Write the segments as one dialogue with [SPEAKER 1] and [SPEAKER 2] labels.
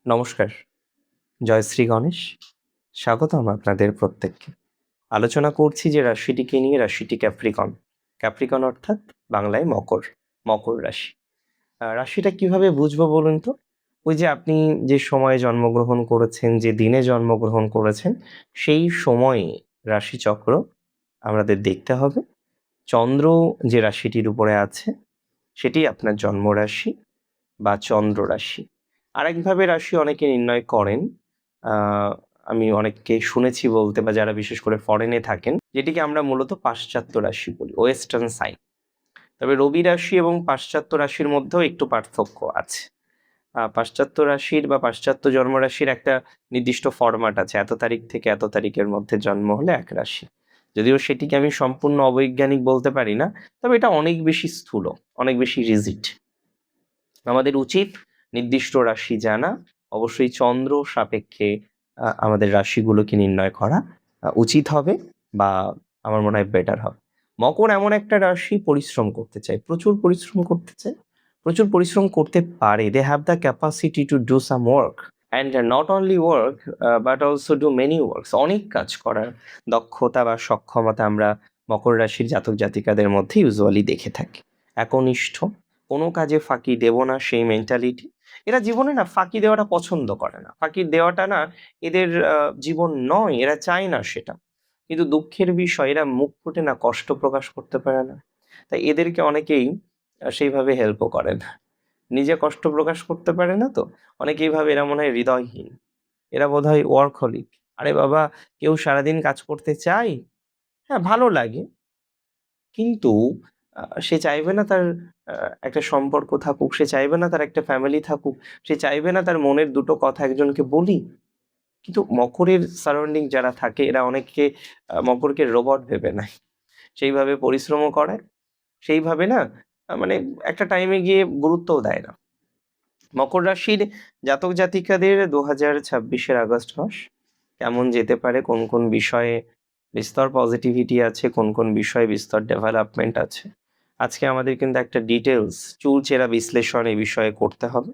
[SPEAKER 1] নমস্কার, জয় শ্রী গণেশ। স্বাগতম আপনাদের প্রত্যেককে। আলোচনা করছি যে রাশিটিকে নিয়ে, রাশিটি ক্যাপ্রিকন। ক্যাপ্রিকন অর্থাৎ বাংলায় মকর, মকর রাশি। রাশিটা কিভাবে বুঝবো বলুন তো? ওই যে আপনি যে সময়ে জন্মগ্রহণ করেছেন, যে দিনে জন্মগ্রহণ করেছেন, সেই সময়ে রাশিচক্র আমাদের দেখতে হবে। চন্দ্র যে রাশিটির উপরে আছে সেটি আপনার জন্মরাশি বা চন্দ্র রাশি। আরেকভাবে রাশি অনেকে নির্ণয় করেন, আমি অনেককে শুনেছি বলতে, বা যারা বিশেষ করে ফরেনে থাকেন, যেটিকে আমরা মূলত পাশ্চাত্য রাশি বলি, ওয়েস্টার্ন সাইন। তবে রবি রাশি এবং পাশ্চাত্য রাশির মধ্যেও একটু পার্থক্য আছে। পাশ্চাত্য রাশির বা পাশ্চাত্য জন্মরাশির একটা নির্দিষ্ট ফরম্যাট আছে, এত তারিখ থেকে এত তারিখের মধ্যে জন্ম হলে এক রাশি। যদিও সেটিকে আমি সম্পূর্ণ অবৈজ্ঞানিক বলতে পারি না, তবে এটা অনেক বেশি স্থূল, অনেক বেশি রিজিড। আমাদের উচিত নির্দিষ্ট রাশি জানা, অবশ্যই চন্দ্র সাপেক্ষে আমাদের রাশিগুলোকে নির্ণয় করা উচিত হবে, বা আমার মনে হয় বেটার হবে। মকর এমন একটা রাশি, পরিশ্রম করতে চায়, প্রচুর পরিশ্রম করতে চায়, প্রচুর পরিশ্রম করতে পারে। They have the capacity to do some work, and not only work but also do many works. অনেক কাজ করার দক্ষতা বা সক্ষমতা আমরা মকর রাশির জাতক জাতিকাদের মধ্যে ইউজুয়ালি দেখে থাকি। একনিষ্ঠ, কোনো কাজে ফাঁকি দেব না, সেই মেন্টালিটি। এরা জীবনে না ফাঁকি দেওয়াটা পছন্দ করে না, ফাঁকি দেওয়াটা না এদের জীবন নয়, এরা চায় না সেটা। কিন্তু দুঃখের বিষয়, এরা মুখ ফুটে না কষ্ট প্রকাশ করতে পারে না, তাই এদেরকে অনেকেই সেইভাবে হেল্পও করে না। নিজে কষ্ট প্রকাশ করতে পারে না, তো অনেকেই ভাবে এরা মনে হয় হৃদয়হীন, এরা বোধ হয় ওয়ার্কহলিক। আরে বাবা, কেউ সারাদিন কাজ করতে চায়, হ্যাঁ ভালো লাগে, কিন্তু সে চাইবে না তার একটা সম্পর্ক থাকুক, সে চাইবে না তার একটা ফ্যামিলি থাকুক, সে চাইবে না তার মনের দুটো কথা একজনকে বলি। কিন্তু মকরের সারাউন্ডিং যারা থাকে, এরা অনেককে মকরকে রোবট ভেবে নেয়, সেইভাবে পরিশ্রমও করে, সেইভাবে না মানে একটা টাইমে গিয়ে গুরুত্বও দেয় না। মকর রাশির জাতক জাতিকাদের 2026-এর আগস্ট মাস কেমন যেতে পারে, কোন কোন বিষয়ে বিস্তর পজিটিভিটি আছে, কোন কোন বিষয়ে বিস্তর ডেভেলপমেন্ট আছে, আজকে আমাদের কিন্তু একটা ডিটেলস চুলচেরা বিশ্লেষণ এই বিষয়ে করতে হবে।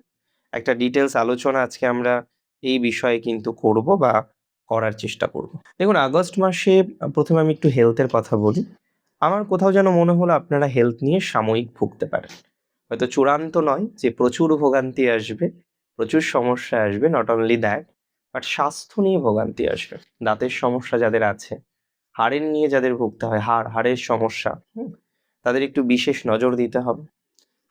[SPEAKER 1] একটা ডিটেলস আলোচনা আজকে আমরা এই বিষয়ে কিন্তু করব, বা করার চেষ্টা করব। দেখুন, আগস্ট মাসে প্রথমে আমি একটু হেলথের কথা বলি। আমার কোথাও যেন মনে হলো আপনারা হেলথ নিয়ে সাময়িক ভুগতে পারেন। হয়তো চূড়ান্ত নয় যে প্রচুর ভোগান্তি আসবে, প্রচুর সমস্যা আসবে, নট অনলি দ্যাট, বাট স্বাস্থ্য নিয়ে ভোগান্তি আসবে। দাঁতের সমস্যা যাদের আছে, হাড়ের নিয়ে যাদের ভুগতে হয়, হাড়ের সমস্যা, তাদের একটু বিশেষ নজর দিতে হবে।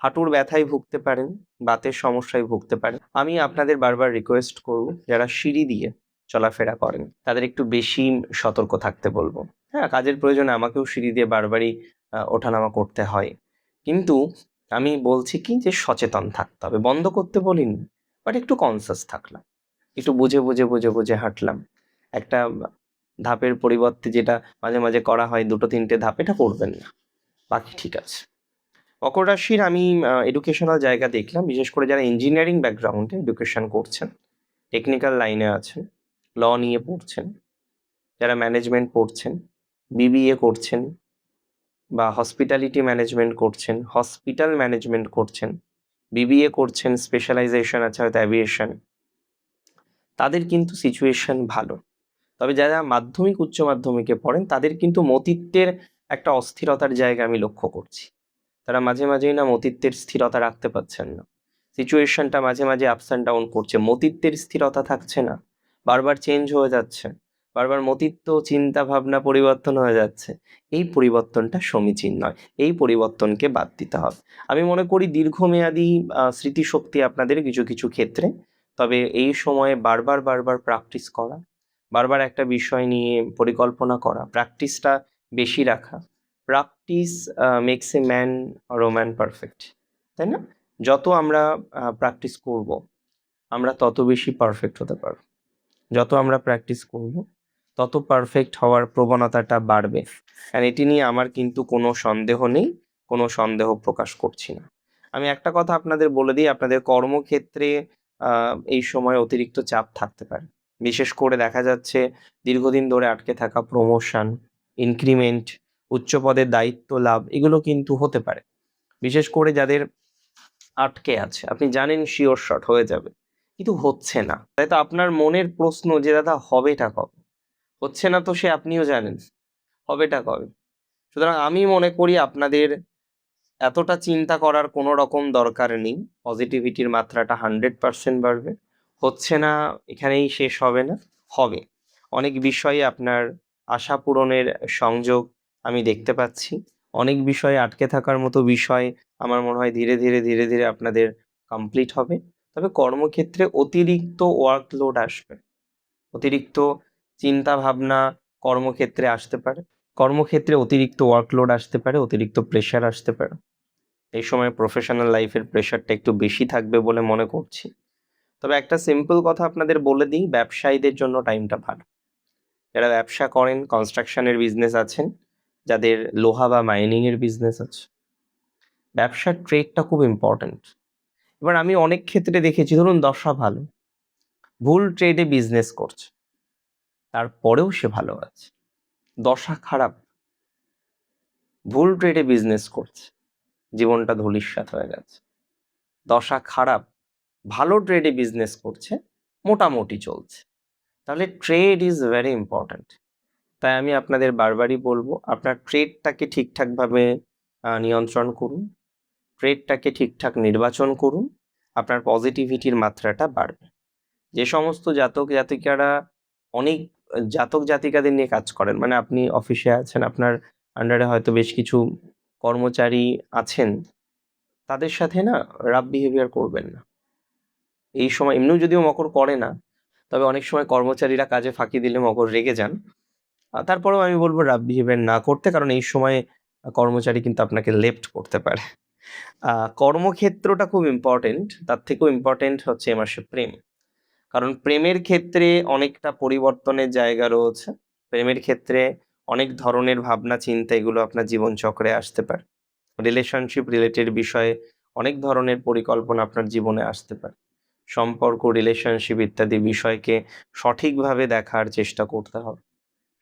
[SPEAKER 1] হাঁটুর ব্যথায় ভুগতে পারেন, বাতের সমস্যায় ভুগতে পারেন। আমি আপনাদের বারবার রিকোয়েস্ট করব, যারা সিঁড়ি দিয়ে চলাফেরা করেন তাদের একটু বেশি সতর্ক থাকতে বলবো। হ্যাঁ, কাজের প্রয়োজনে আমাকেও সিঁড়ি দিয়ে বারবারই ওঠানামা করতে হয়, কিন্তু আমি বলছি কি যে সচেতন থাকতে হবে। বন্ধ করতে বলিনি, বাট একটু কনসাস থাকলাম, একটু বুঝে বুঝে বুঝে বুঝে হাঁটলাম। একটা ধাপের পরিবর্তে যেটা মাঝে মাঝে করা হয়, 2-3টে ধাপ, এটা করবেন না, বাকি ঠিক আছে। মকর রাশির আমি এডুকেশনাল জায়গা দেখলাম, বিশেষ করে যারা ইঞ্জিনিয়ারিং ব্যাকগ্রাউন্ডে এডুকেশন করছেন, টেকনিক্যাল লাইনে আছেন, ল নিয়ে পড়ছেন, যারা ম্যানেজমেন্ট পড়ছেন, বিবিএ করছেন, বা হসপিটালিটি ম্যানেজমেন্ট করছেন, হসপিটাল ম্যানেজমেন্ট করছেন, বিবিএ করছেন, স্পেশালাইজেশন আছে হয়তো অ্যাভিয়েশন, তাদের কিন্তু সিচুয়েশন ভালো। তবে যারা মাধ্যমিক উচ্চ মাধ্যমিকে পড়েন, তাদের কিন্তু মতিত্বের একটা অস্থিরতার জায়গা আমি লক্ষ্য করছি। তারা মাঝে মাঝেই না মতিত্বের স্থিরতা রাখতে পারছেন না, সিচুয়েশনটা মাঝে মাঝে আপস অ্যান্ড ডাউন করছে, মতিত্বের স্থিরতা থাকছে না, বারবার চেঞ্জ হয়ে যাচ্ছে, বারবার মতিত্ব চিন্তা ভাবনা পরিবর্তন হয়ে যাচ্ছে। এই পরিবর্তনটা সমীচীন নয়, এই পরিবর্তনকে বাদ দিতে হবে। আমি মনে করি দীর্ঘমেয়াদী স্মৃতিশক্তি আপনাদের কিছু কিছু ক্ষেত্রে, তবে এই সময়ে বারবার বারবার প্র্যাকটিস করা, বারবার একটা বিষয় নিয়ে পরিকল্পনা করা, প্র্যাকটিসটা বেশি রাখা। Practice makes a man or woman perfect, তাই না? যত আমরা প্র্যাকটিস করব, আমরা তত বেশি পারফেক্ট হতে পারবো। যত আমরা প্র্যাকটিস করব, তত পারফেক্ট হওয়ার প্রবণতাটা বাড়বে। আর এটি নিয়ে আমার কিন্তু কোনো সন্দেহ নেই, কোনো সন্দেহ প্রকাশ করছি না। আমি একটা কথা আপনাদের বলে দিই, আপনাদের কর্মক্ষেত্রে এই সময় অতিরিক্ত চাপ থাকতে পারে। বিশেষ করে দেখা যাচ্ছে দীর্ঘদিন ধরে আটকে থাকা প্রমোশন, ইনক্রিমেন্ট, উচ্চ পদের দায়িত্ব লাভ, এগুলো কিন্তু হতে পারে। বিশেষ করে যাদের আটকে আছে, আপনি জানেন শিওর শট হয়ে যাবে, কিন্তু হচ্ছে না। তাই তো আপনার মনের প্রশ্ন যে দাদা হবেটা কবে? হচ্ছে না তো সে আপনিও জানেন, হবেটা কবে? সুতরাং আমি মনে করি আপনাদের এতটা চিন্তা করার কোনো রকম দরকার নেই। পজিটিভিটির মাত্রাটা 100% বাড়বে। হচ্ছে না এখানেই শেষ হবে না, হবে। অনেক বিষয়ে আপনার আশা পূরণের সংযোগ আমি দেখতে পাচ্ছি। অনেক বিষয়ে আটকে থাকার মতো বিষয় আমার মনে হয় ধীরে ধীরে ধীরে ধীরে আপনাদের কমপ্লিট হবে। তবে কর্মক্ষেত্রে অতিরিক্ত ওয়ার্কলোড আসবে, অতিরিক্ত চিন্তা ভাবনা কর্মক্ষেত্রে আসতে পারে। কর্মক্ষেত্রে অতিরিক্ত ওয়ার্কলোড আসতে পারে, অতিরিক্ত প্রেশার আসতে পারে। এই সময় প্রফেশনাল লাইফের প্রেশারটা একটু বেশি থাকবে বলে মনে করছি। তবে একটা সিম্পল কথা আপনাদের বলে দিই, ব্যবসায়ীদের জন্য টাইমটা ভালো। যারা ব্যবসা করেন, কনস্ট্রাকশনের বিজনেস আছেন, যাদের লোহা বা মাইনিং এর বিজনেস আছে, ব্যবসার ট্রেডটা খুব ইম্পর্ট্যান্ট। এবার আমি অনেক ক্ষেত্রে দেখেছি, ধরুন দশা ভালো, ভুল ট্রেডে বিজনেস করছে, তারপরেও সে ভালো আছে। দশা খারাপ, ভুল ট্রেডে বিজনেস করছে, জীবনটা ধূলিসাৎ হয়ে গেছে। দশা খারাপ, ভালো ট্রেডে বিজনেস করছে, মোটামুটি চলছে। তাহলে ট্রেড ইজ ভেরি ইম্পর্ট্যান্ট। তাই আমি আপনাদের বারবারই বলবো, আপনার ট্রেডটাকে ঠিকঠাকভাবে নিয়ন্ত্রণ করুন, ট্রেডটাকে ঠিকঠাক নির্বাচন করুন, আপনার পজিটিভিটির মাত্রাটা বাড়বে। যে সমস্ত জাতক জাতিকারা অনেক জাতক জাতিকাদের নিয়ে কাজ করেন, মানে আপনি অফিসে আছেন, আপনার আন্ডারে হয়তো বেশ কিছু কর্মচারী আছেন, তাদের সাথে না রাফ বিহেভিয়ার করবেন না। এই সময় এমনিও যদিও মকর করে না, তবে অনেক সময় কর্মচারীরা কাজে ফাঁকি দিলে মকর রেগে যান। তারপরেও আমি বলবো রাফ বিহেভিয়ার না করতে, কারণ এই সময় কর্মচারী কিন্তু আপনাকে লেফট করতে পারে। কর্মক্ষেত্রটা খুব ইম্পর্টেন্ট, তার থেকেও ইম্পর্টেন্ট হচ্ছে এ মাসে প্রেম। কারণ প্রেমের ক্ষেত্রে অনেকটা পরিবর্তনের জায়গা রয়েছে। প্রেমের ক্ষেত্রে অনেক ধরনের ভাবনা চিন্তা এগুলো আপনার জীবনচক্রে আসতে পারে। রিলেশনশিপ রিলেটেড বিষয়ে অনেক ধরনের পরিকল্পনা আপনার জীবনে আসতে পারে। সম্পর্ক, রিলেশনশিপ ইত্যাদি বিষয়কে সঠিকভাবে দেখার চেষ্টা করতে হবে।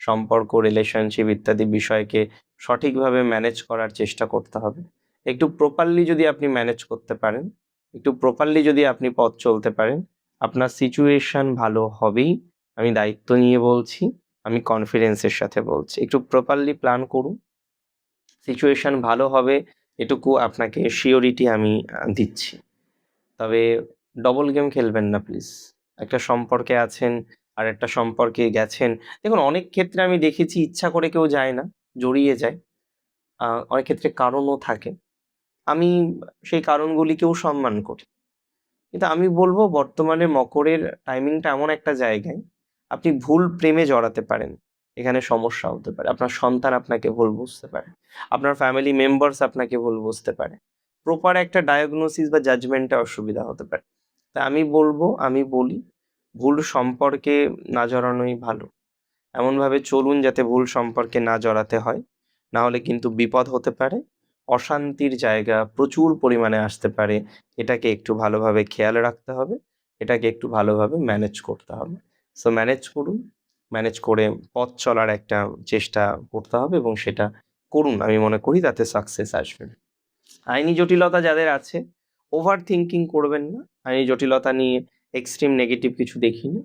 [SPEAKER 1] সম্পর্ক, রিলেশনশিপ ইত্যাদি বিষয়কে সঠিকভাবে ম্যানেজ করার চেষ্টা করতে হবে। একটু প্রপারলি যদি আপনি ম্যানেজ করতে পারেন, একটু প্রপারলি যদি আপনি পথ চলতে পারেন, আপনার সিচুয়েশন ভালো হবেই। আমি দায়িত্ব নিয়ে বলছি, আমি কনফিডেন্সের সাথে বলছি। একটু প্রপারলি প্ল্যান করুন, সিচুয়েশন ভালো হবে, এটুকু আপনাকে শিওরিটি আমি দিচ্ছি। তবে ডবল গেম খেলবেন না প্লিজ। একটা সম্পর্কে আছেন আর একটা সম্পর্কে গেছেন। দেখুন অনেক ক্ষেত্রে আমি দেখেছি ইচ্ছা করে কেউ যায় না, জড়িয়ে যায়। অনেক ক্ষেত্রে কারণও থাকে। আমি সেই কারণগুলিকেও সম্মান করি। কিন্তু আমি বলবো বর্তমানে মকরের টাইমিংটা এমন একটা জায়গায় আপনি ভুল প্রেমে জড়াতে পারেন। এখানে সমস্যা হতে পারে। আপনার সন্তান আপনাকে ভুল বুঝতে পারে। আপনার ফ্যামিলি মেম্বার্স আপনাকে ভুল বুঝতে পারে। প্রপার একটা ডায়াগনোসিস বা জাজমেন্টে অসুবিধা হতে পারে। তা আমি বলবো, আমি বলি, ভুল সম্পর্কে না জড়ানোই ভালো। এমনভাবে চলুন যাতে ভুল সম্পর্কে না জড়াতে হয়। না হলে কিন্তু বিপদ হতে পারে। অশান্তির জায়গা প্রচুর পরিমাণে আসতে পারে। এটাকে একটু ভালোভাবে খেয়াল রাখতে হবে। এটাকে একটু ভালোভাবে ম্যানেজ করতে হবে। সো ম্যানেজ করুন। ম্যানেজ করে পথ চলার একটা চেষ্টা করতে হবে এবং সেটা করুন। আমি মনে করি তাতে সাকসেস আসবে। আইনি জটিলতা যাদের আছে, ওভার থিঙ্কিং করবেন না। আইনি জটিলতা নিয়ে এক্সট্রিম নেগেটিভ কিছু দেখিনি।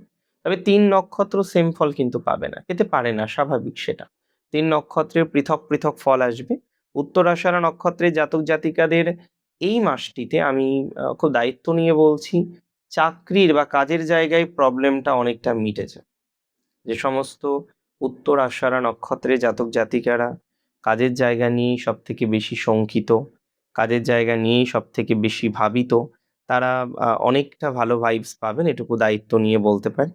[SPEAKER 1] তবে ৩ নক্ষত্র সেম ফল কিন্তু পাবে না, পেতে পারে না, স্বাভাবিক সেটা। ৩ নক্ষত্রের পৃথক পৃথক ফল আসবে। উত্তরাষাঢ়া নক্ষত্রের জাতক জাতিকাদের এই মাসটিতে আমি খুব দায়িত্ব নিয়ে বলছি, চাকরির বা কাজের জায়গায় প্রবলেমটা অনেকটা মিটেছে। যে সমস্ত উত্তরাষাঢ়া নক্ষত্রের জাতক জাতিকারা কাজের জায়গা নিয়েই সব থেকে বেশি শঙ্কিত, কাজের জায়গা নিয়েই সব থেকে বেশি ভাবিত, তারা অনেকটা ভালো ভাইবস পাবেন, এটুকু দায়িত্ব নিয়ে বলতে পারি।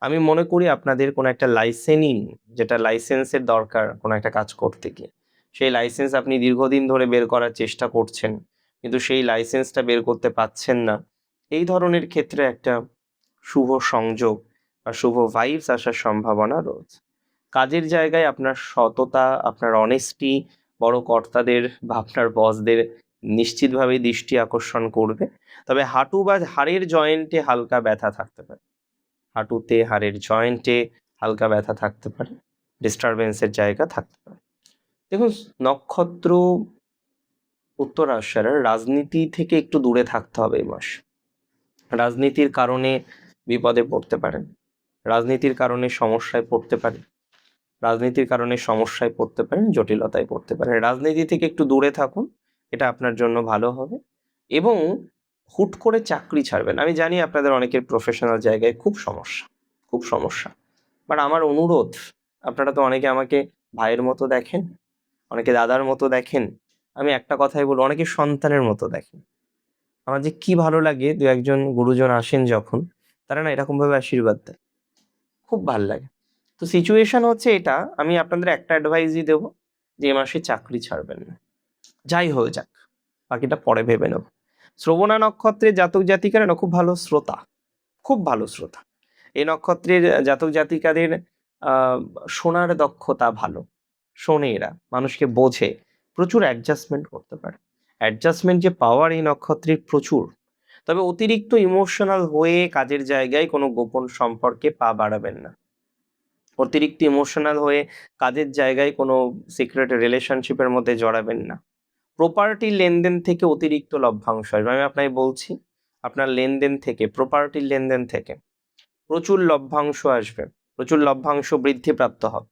[SPEAKER 1] আমি মনে করি আপনাদের কোনো একটা লাইসেনিং, যেটা লাইসেন্সের দরকার কোনো একটা কাজ করতে গিয়ে, সেই লাইসেন্স আপনি দীর্ঘদিন ধরে বের করার চেষ্টা করছেন, কিন্তু সেই লাইসেন্সটা বের করতে পারছেন না। এই ধরনের ক্ষেত্রে একটা শুভ সংযোগ বা শুভ ভাইবস আসার সম্ভাবনা রয়েছে। কাজের জায়গায় আপনার সততা, আপনার অনেস্টি বড় কর্তাদের বা আপনার বসদের নিশ্চিতভাবেই দৃষ্টি আকর্ষণ করবে। তবে হাঁটু বা হাড়ের জয়েন্টে হালকা ব্যথা থাকতে পারে। হাঁটুতে, হাড়ের জয়েন্টে হালকা ব্যথা থাকতে পারে, ডিস্টারবেন্সের জায়গা থাকতে পারে। দেখুন, নক্ষত্র উত্তরাষাঢ়ার রাজনীতি থেকে একটু দূরে থাকতে হবে এই মাস। রাজনীতির কারণে বিপদে পড়তে পারেন, রাজনীতির কারণে সমস্যায় পড়তে পারেন, রাজনীতির কারণে সমস্যায় পড়তে পারেন, জটিলতায় পড়তে পারেন। রাজনীতি থেকে একটু দূরে থাকুন, এটা আপনার জন্য ভালো হবে। এবং হুট করে চাকরি ছাড়বেন। আমি জানি আপনাদের অনেকের প্রফেশনাল জায়গায় খুব সমস্যা, খুব সমস্যা। বাট আমার অনুরোধ, আপনারা তো অনেকে আমাকে ভাইয়ের মতো দেখেন, অনেকে দাদার মতো দেখেন, আমি একটা কথাই বলবো, অনেকে সন্তানের মতো দেখেন। আমার যে কি ভালো লাগে, দু একজন গুরুজন আসেন যখন, তারা না এরকমভাবে আশীর্বাদ দেয়, খুব ভাল লাগে। তো সিচুয়েশন হচ্ছে এটা, আমি আপনাদের একটা অ্যাডভাইসই দেবো, যে এ মাসে চাকরি ছাড়বেন না, যাই হয়ে যাক, বাকিটা পরে ভেবে নেব। শ্রবণা নক্ষত্রের জাতক জাতিকারা না খুব ভালো শ্রোতা, খুব ভালো শ্রোতা। এই নক্ষত্রের জাতক জাতিকাদের শোনার দক্ষতা ভালো, শোনে এরা, মানুষকে বোঝে, প্রচুর অ্যাডজাস্টমেন্ট করতে পারে। অ্যাডজাস্টমেন্ট যে পাওয়ার এই নক্ষত্রের প্রচুর। তবে অতিরিক্ত ইমোশনাল হয়ে কাজের জায়গায় কোনো গোপন সম্পর্কে পা বাড়াবেন না। অতিরিক্ত ইমোশনাল হয়ে কাজের জায়গায় কোনো সিক্রেট রিলেশনশিপের মধ্যে জড়াবেন না। প্রপার্টি লেনদেন থেকে অতিরিক্ত লভ্যাংশ আসবে, আমি আপনাকে বলছি, আপনার লেনদেন থেকে, প্রপার্টির লেনদেন থেকে প্রচুর লভ্যাংশ আসবে, প্রচুর লভ্যাংশ বৃদ্ধিপ্রাপ্ত হবে।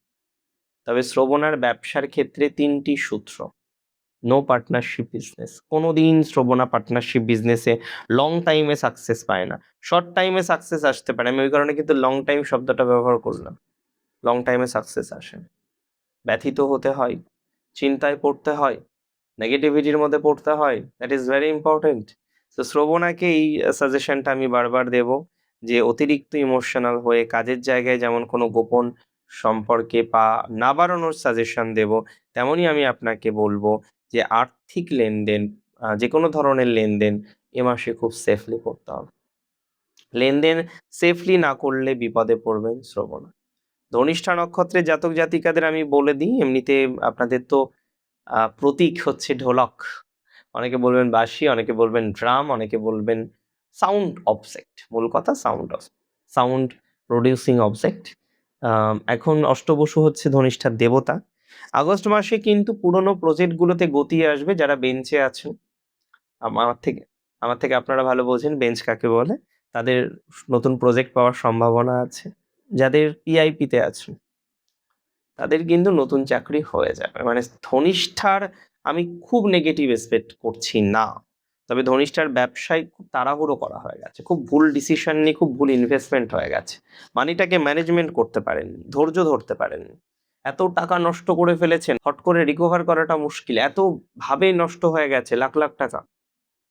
[SPEAKER 1] তবে শ্রবণার ব্যবসার ক্ষেত্রে 3টি সূত্র: নো পার্টনারশিপ বিজনেস। কোনোদিন শ্রবণা পার্টনারশিপ বিজনেসে লং টাইমে সাকসেস পায় না। শর্ট টাইমে সাকসেস আসতে পারে, আমি ওই কারণে কিন্তু লং টাইম শব্দটা ব্যবহার করলাম। লং টাইমে সাকসেস আসে, ব্যথিত হতে হয়, চিন্তায় পড়তে হয়, নেগেটিভিটির মধ্যে পড়তে হয়, দ্যাট ইজ ভেরি ইম্পর্টেন্ট। তো শ্রবণাকে এই সাজেশনটা আমি বারবার দেব, যে অতিরিক্ত ইমোশনাল হয়ে কাজের জায়গায় যেমন কোনো গোপন সম্পর্কে পা না বাড়ানোর সাজেশন দেব, তেমনই আমি আপনাকে বলবো যে আর্থিক লেনদেন, যে কোনো ধরনের লেনদেন এ মাসে খুব সেফলি করতে হবে। লেনদেন সেফলি না করলে বিপদে পড়বেন শ্রবণা। ধনিষ্ঠা নক্ষত্রের জাতক জাতিকাদের আমি বলে দিই, এমনিতে আপনাদের তো প্রতীক হচ্ছে ঢোলক, অনেকে বলবেন বাঁশি, অনেকে বলবেন ড্রাম, অনেকে বলবেন সাউন্ড অবজেক্ট। মূল কথা সাউন্ড প্রডিউসিং অবজেক্ট। এখন অষ্টবসু হচ্ছে ধনিষ্ঠার দেবতা। আগস্ট মাসে কিন্তু পুরনো প্রজেক্টগুলোতে গতি আসবে। যারা বেঞ্চে আছেন, আমার থেকে আপনারা ভালো বোঝেন বেঞ্চ কাকে বলে, তাদের নতুন প্রজেক্ট পাওয়ার সম্ভাবনা আছে। যাদের পিআইপিতে আছেন, তাদের কিন্তু নতুন চাকরি হয়ে যাবে। মানে ধনিষ্ঠার আমি খুব নেগেটিভ এক্সপেক্ট করছি না। তবে ধনিষ্ঠার ব্যবসায় খুব তাড়াহুড়ো করা হয়ে গেছে, খুব ভুল ডিসিশন নিয়ে খুব ভুল ইনভেস্টমেন্ট হয়ে গেছে। মানিটাকে ম্যানেজমেন্ট করতে পারেন, ধৈর্য ধরতে পারেন। এত টাকা নষ্ট করে ফেলেছেন, হট করে রিকভার করাটা মুশকিল। এত ভাবে নষ্ট হয়ে গেছে লাখ লাখ টাকা,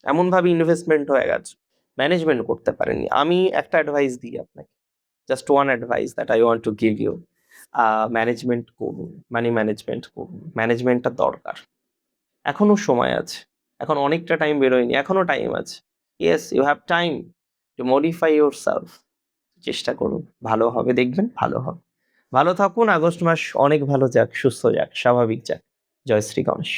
[SPEAKER 1] এমনভাবে ইনভেস্টমেন্ট হয়ে গেছে, ম্যানেজমেন্ট করতে পারেননি। আমি একটা অ্যাডভাইস দিই আপনাকে, just one advice that I want to give you. Management করুন, মানি ম্যানেজমেন্ট করুন, ম্যানেজমেন্টটা দরকার। এখনো সময় আছে, এখন অনেকটা টাইম বেরোয়নি, এখনো টাইম আছে। Yes, you have time to modify yourself. চেষ্টা করুন, ভালো হবে, দেখবেন ভালো হবে। ভালো থাকুন, আগস্ট মাস অনেক ভালো যাক, সুস্থ যাক, স্বাভাবিক যাক। জয় শ্রী গণেশ।